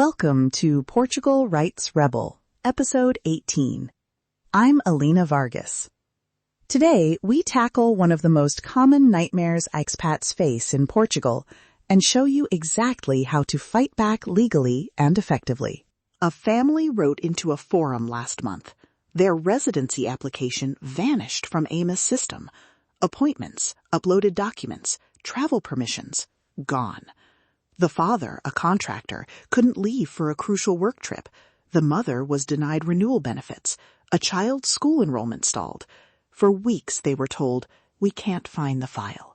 Welcome to Portugal Writes Rebel, Episode 18. I'm Alina Vargas. Today, we tackle one of the most common nightmares expats face in Portugal and show you exactly how to fight back legally and effectively. A family wrote into a forum last month. Their residency application vanished from AIMA's system. Appointments, uploaded documents, travel permissions, gone. The father, a contractor, couldn't leave for a crucial work trip. The mother was denied renewal benefits. A child's school enrollment stalled. For weeks they were told, "We can't find the file."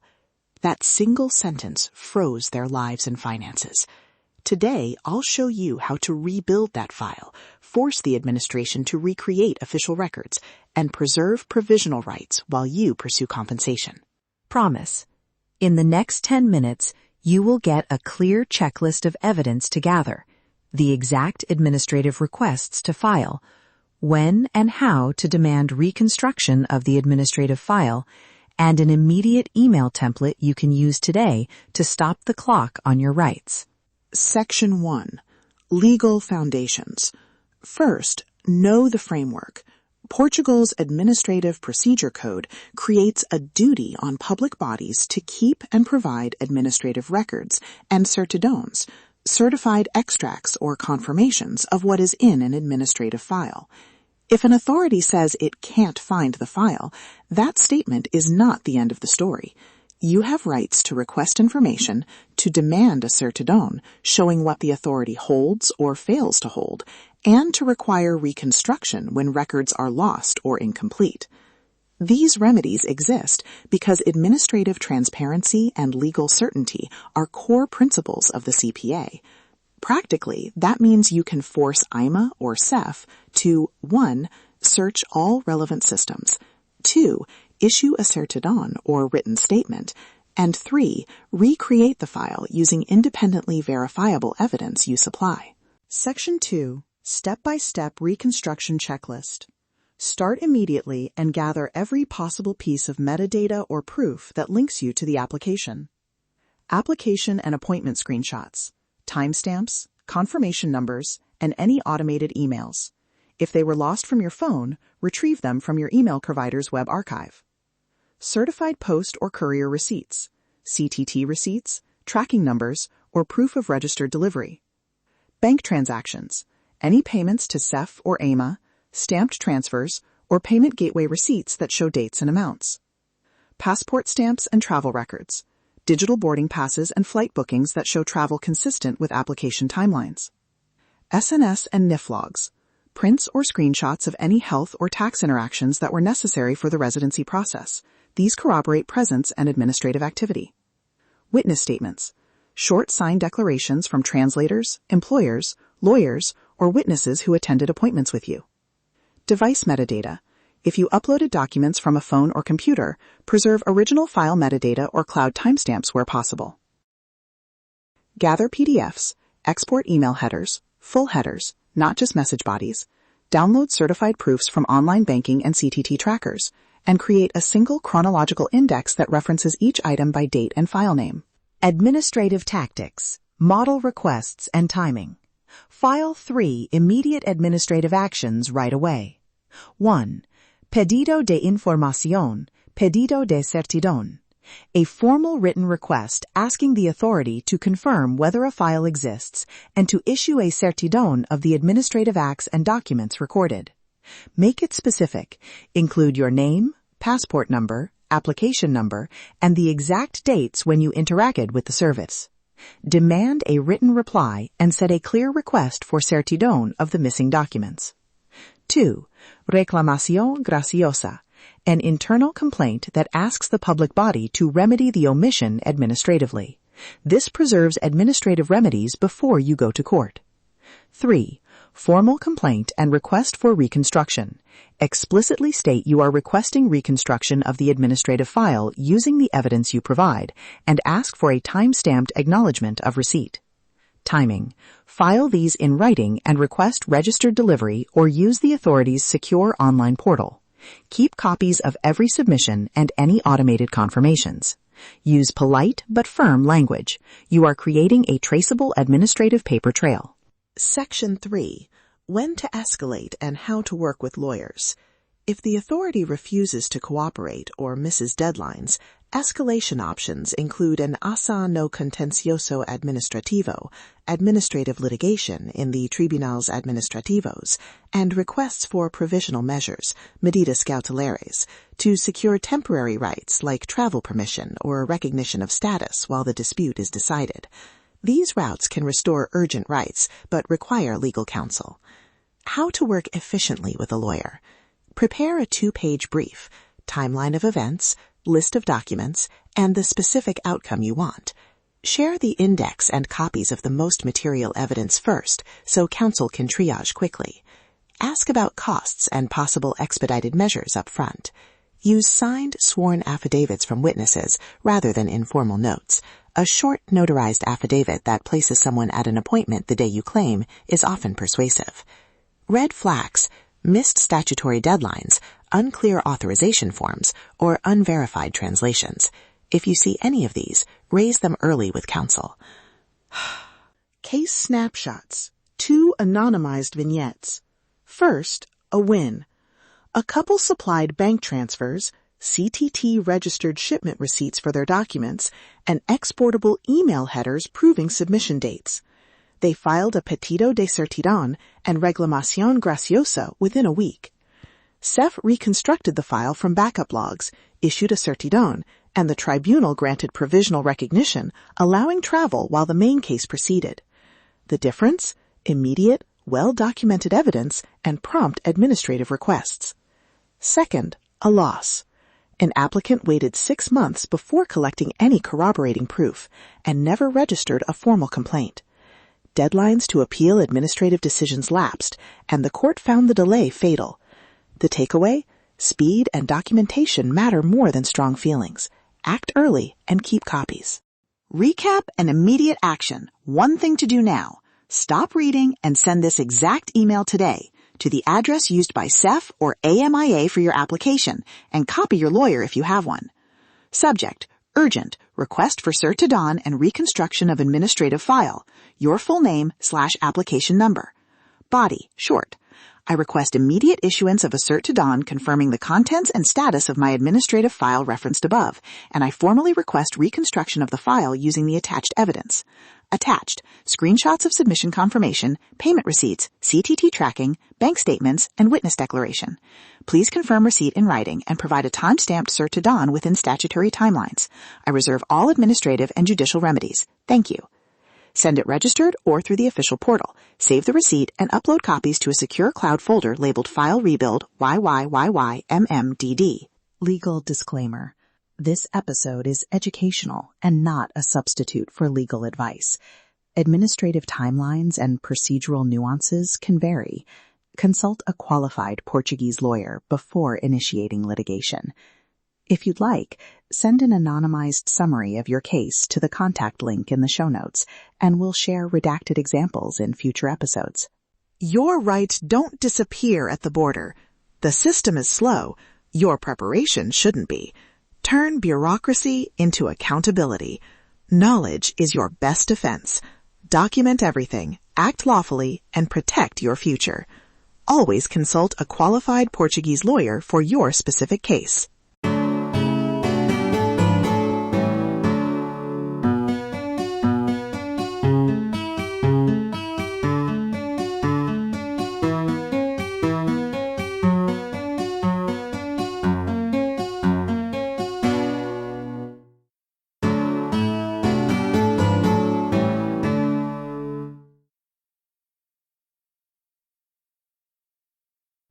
That single sentence froze their lives and finances. Today, I'll show you how to rebuild that file, force the administration to recreate official records, and preserve provisional rights while you pursue compensation. Promise. In the next 10 minutes, you will get a clear checklist of evidence to gather, the exact administrative requests to file, when and how to demand reconstruction of the administrative file, and an immediate email template you can use today to stop the clock on your rights. Section 1. Legal Foundations. First, know the framework. Portugal's Administrative Procedure Code creates a duty on public bodies to keep and provide administrative records and certidões, certified extracts or confirmations of what is in an administrative file. If an authority says it can't find the file, that statement is not the end of the story. You have rights to request information, to demand a certidão showing what the authority holds or fails to hold, and to require reconstruction when records are lost or incomplete. These remedies exist because administrative transparency and legal certainty are core principles of the CPA. Practically, that means you can force AIMA or SEF to 1. Search all relevant systems, 2. Issue a certidão or written statement, and 3. Recreate the file using independently verifiable evidence you supply. Section 2. Step-by-step reconstruction checklist. Start immediately and gather every possible piece of metadata or proof that links you to the application. Application and appointment screenshots, timestamps, confirmation numbers, and any automated emails. If they were lost from your phone, retrieve them from your email provider's web archive. Certified post or courier receipts, CTT receipts, tracking numbers, or proof of registered delivery. Bank transactions, any payments to SEF or AIMA, stamped transfers, or payment gateway receipts that show dates and amounts. Passport stamps and travel records, digital boarding passes and flight bookings that show travel consistent with application timelines. SNS and NIF logs, prints or screenshots of any health or tax interactions that were necessary for the residency process. These corroborate presence and administrative activity. Witness statements, short signed declarations from translators, employers, lawyers, or witnesses who attended appointments with you. Device metadata. If you uploaded documents from a phone or computer, preserve original file metadata or cloud timestamps where possible. Gather PDFs, export email headers, full headers, not just message bodies, download certified proofs from online banking and CTT trackers, and create a single chronological index that references each item by date and file name. Administrative tactics, model requests, and timing. File 3 immediate administrative actions right away. 1. Pedido de información, pedido de certidão. A formal written request asking the authority to confirm whether a file exists and to issue a certidão of the administrative acts and documents recorded. Make it specific. Include your name, passport number, application number, and the exact dates when you interacted with the service. Demand a written reply and set a clear request for certidão of the missing documents. 2. Reclamación graciosa, an internal complaint that asks the public body to remedy the omission administratively. This preserves administrative remedies before you go to court. 3. Formal complaint and request for reconstruction. Explicitly state you are requesting reconstruction of the administrative file using the evidence you provide, and ask for a time-stamped acknowledgement of receipt. Timing. File these in writing and request registered delivery or use the authority's secure online portal. Keep copies of every submission and any automated confirmations. Use polite but firm language. You are creating a traceable administrative paper trail. Section 3. When to escalate and how to work with lawyers. If the authority refuses to cooperate or misses deadlines, escalation options include an asa no contencioso administrativo, administrative litigation in the tribunales administrativos, and requests for provisional measures, medidas cautelares, to secure temporary rights like travel permission or recognition of status while the dispute is decided. These routes can restore urgent rights, but require legal counsel. How to work efficiently with a lawyer. Prepare a 2-page brief, timeline of events, list of documents, and the specific outcome you want. Share the index and copies of the most material evidence first, so counsel can triage quickly. Ask about costs and possible expedited measures up front. Use signed, sworn affidavits from witnesses rather than informal notes. A short, notarized affidavit that places someone at an appointment the day you claim is often persuasive. Red flags: missed statutory deadlines, unclear authorization forms, or unverified translations. If you see any of these, raise them early with counsel. Case snapshots. 2 anonymized vignettes. First, a win. A couple supplied bank transfers, CTT registered shipment receipts for their documents, and exportable email headers proving submission dates. They filed a petito de certidón and reclamación graciosa within a week. SEF reconstructed the file from backup logs, issued a certidón, and the tribunal granted provisional recognition, allowing travel while the main case proceeded. The difference? Immediate, well-documented evidence and prompt administrative requests. Second, a loss. An applicant waited 6 months before collecting any corroborating proof and never registered a formal complaint. Deadlines to appeal administrative decisions lapsed, and the court found the delay fatal. The takeaway? Speed and documentation matter more than strong feelings. Act early and keep copies. Recap and immediate action. One thing to do now. Stop reading and send this exact email today to the address used by SEF or AIMA for your application, and copy your lawyer if you have one. Subject: urgent, request for certidón and reconstruction of administrative file. Your full name / application number. Body, short. I request immediate issuance of a certidón confirming the contents and status of my administrative file referenced above, and I formally request reconstruction of the file using the attached evidence. Attached: screenshots of submission confirmation, payment receipts, CTT tracking, bank statements, and witness declaration. Please confirm receipt in writing and provide a time-stamped certidón within statutory timelines. I reserve all administrative and judicial remedies. Thank you. Send it registered or through the official portal. Save the receipt and upload copies to a secure cloud folder labeled File Rebuild YYYYMMDD. Legal disclaimer. This episode is educational and not a substitute for legal advice. Administrative timelines and procedural nuances can vary. Consult a qualified Portuguese lawyer before initiating litigation. If you'd like, send an anonymized summary of your case to the contact link in the show notes, and we'll share redacted examples in future episodes. Your rights don't disappear at the border. The system is slow. Your preparation shouldn't be. Turn bureaucracy into accountability. Knowledge is your best defense. Document everything, act lawfully, and protect your future. Always consult a qualified Portuguese lawyer for your specific case.